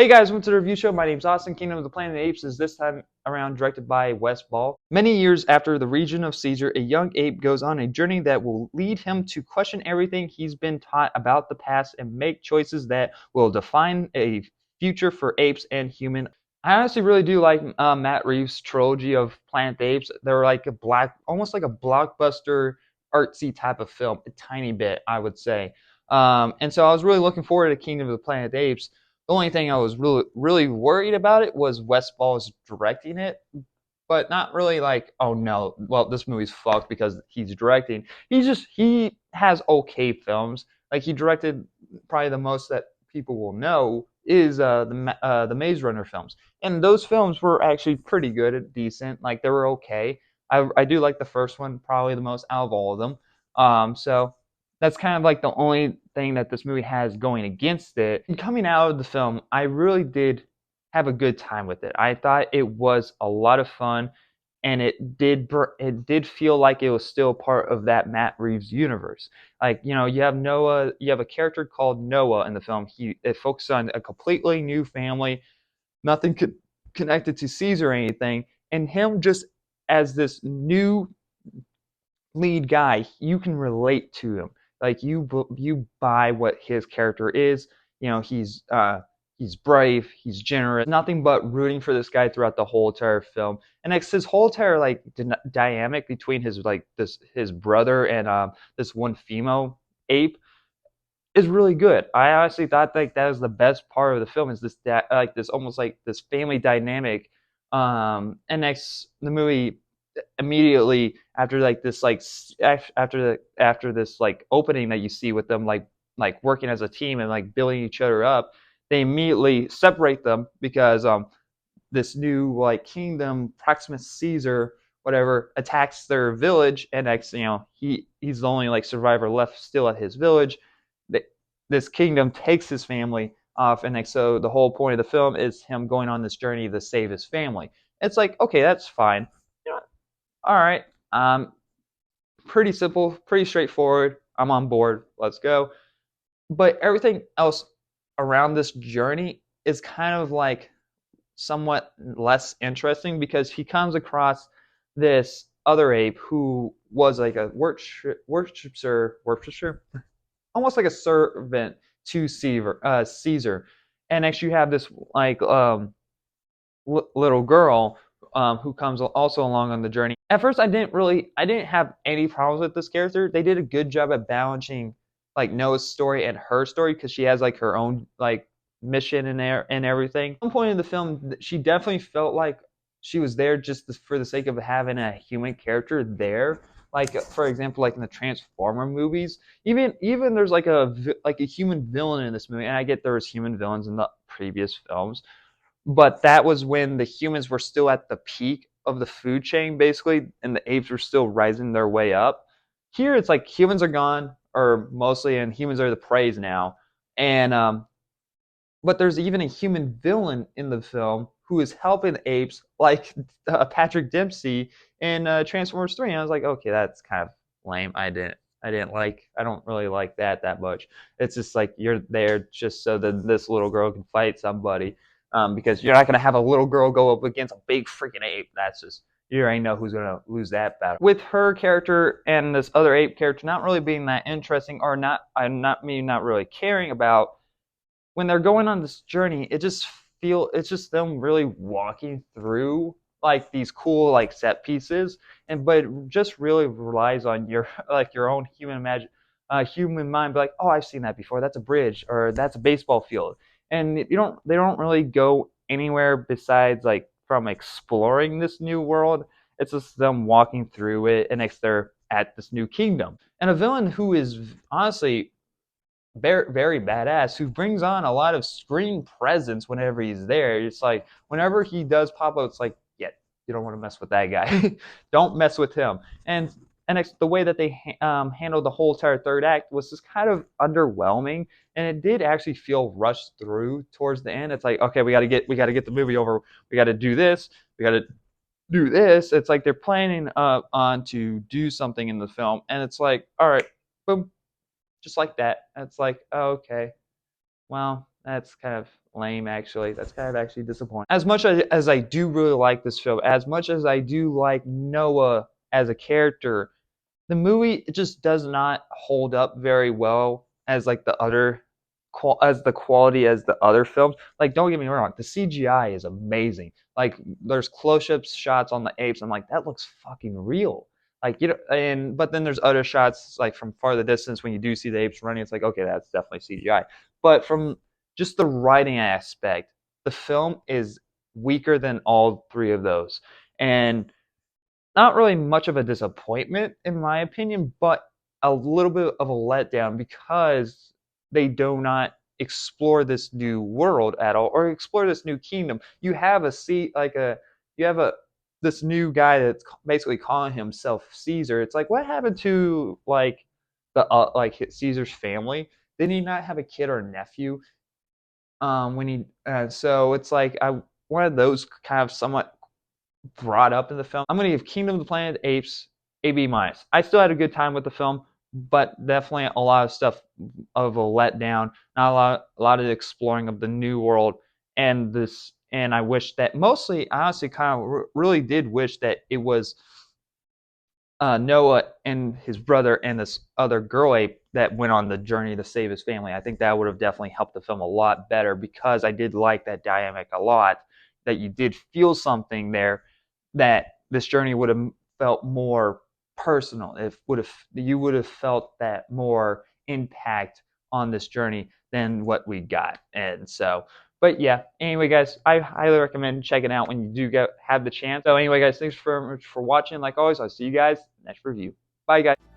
Hey guys, welcome to the review show. My name's Austin. Kingdom of the Planet of the Apes is this time around directed by Wes Ball. Many years after the region of Caesar, a young ape goes on a journey that will lead him to question everything he's been taught about the past and make choices that will define a future for apes and human. I honestly really do like Matt Reeves' trilogy of Planet of the Apes. They're like almost like a blockbuster artsy type of film, a tiny bit, I would say. And so I was really looking forward to Kingdom of the Planet of the Apes. The only thing I was really worried about it was Wes Ball's directing it, but not really like, oh no, well this movie's fucked because he's directing. He has okay films. Like he directed probably the most that people will know is the Maze Runner films, and those films were actually pretty good and decent. Like they were okay. I do like the first one probably the most out of all of them. So that's kind of like the only thing that this movie has going against it. And coming out of the film, I really did have a good time with it. I thought it was a lot of fun, and it did feel like it was still part of that Matt Reeves universe. Like you have Noah, you have a character called Noah in the film. It focuses on a completely new family, nothing connected to Caesar or anything, and him just as this new lead guy, you can relate to him. Like you buy what his character is. He's brave, he's generous, nothing but rooting for this guy throughout the whole entire film. And it's his whole entire like dynamic between his brother and this one female ape is really good. I honestly thought like that was the best part of the film is this almost like this family dynamic. And next the movie immediately after like this like after this like opening that you see with them like working as a team and like building each other up, they immediately separate them because this new like kingdom, Proximus Caesar, whatever, attacks their village, and next, he's the only like survivor left still at his village. This kingdom takes his family off, and like so, the whole point of the film is him going on this journey to save his family. It's like, okay, that's fine. You know, all right, pretty simple, pretty straightforward. I'm on board. Let's go. But everything else around this journey is kind of like somewhat less interesting because he comes across this other ape who was like a worshiper, almost like a servant to Caesar. And actually, you have this like little girl who comes also along on the journey. At first, I didn't have any problems with this character. They did a good job at balancing like Noah's story and her story because she has like her own like mission in there and everything. At one point in the film, she definitely felt like she was there just for the sake of having a human character there. Like for example, like in the Transformer movies, even there's like a human villain in this movie, and I get there was human villains in the previous films, but that was when the humans were still at the peak of the food chain, basically, and the apes were still rising their way up. Here, it's like humans are gone, or mostly, and humans are the prey now. And but there's even a human villain in the film who is helping the apes, like Patrick Dempsey in Transformers 3. And I was like, okay, that's kind of lame. I don't really like that much. It's just like you're there just so that this little girl can fight somebody, because you're not gonna have a little girl go up against a big freaking ape. That's just you already know who's gonna lose that battle. With her character and this other ape character not really being that interesting, or not really caring about when they're going on this journey, it's just them really walking through like these cool like set pieces, and but it just really relies on your like your own human mind. Be like, oh, I've seen that before. That's a bridge or that's a baseball field, and they don't really go anywhere besides like from exploring this new world. It's just them walking through it, and next they're at this new kingdom, and a villain who is honestly very badass, who brings on a lot of screen presence whenever he's there. It's like whenever he does pop out, it's like, yeah, you don't want to mess with that guy. Don't mess with him. And the way that they handled the whole entire third act was just kind of underwhelming, and it did actually feel rushed through towards the end. It's like, okay, we got to get the movie over. We got to do this. We got to do this. It's like they're planning on to do something in the film, and it's like, all right, boom, just like that. And it's like, oh, okay, well, that's kind of lame, actually. That's kind of actually disappointing. As much as I do really like this film, as much as I do like Noah as a character, the movie just does not hold up very well as like the other as the quality as the other films. Like, don't get me wrong, the CGI is amazing. Like, there's close-ups shots on the apes. I'm like, that looks fucking real. Like, you know, and but then there's other shots like from farther distance when you do see the apes running. It's like, okay, that's definitely CGI. But from just the writing aspect, the film is weaker than all three of those, and not really much of a disappointment in my opinion, but a little bit of a letdown because they do not explore this new world at all or explore this new kingdom. You have a see like a you have a this new guy that's basically calling himself Caesar. It's like, what happened to like Caesar's family? Did he not have a kid or a nephew? When he so it's like I wanted those kind of somewhat brought up in the film. I'm going to give Kingdom of the Planet of the Apes a B minus. I still had a good time with the film, but definitely a lot of stuff of a letdown. Not a lot of the exploring of the new world and this. And I wish that mostly, I honestly, kind of really did wish that it was Noah and his brother and this other girl ape that went on the journey to save his family. I think that would have definitely helped the film a lot better because I did like that dynamic a lot. That you did feel something there, that this journey would have felt more personal. If would have you would have felt that more impact on this journey than what we got. And so, but yeah, anyway, guys, I highly recommend checking out when you do have the chance. So anyway, guys, thanks very much for watching. Like always, I'll see you guys next review. Bye, guys.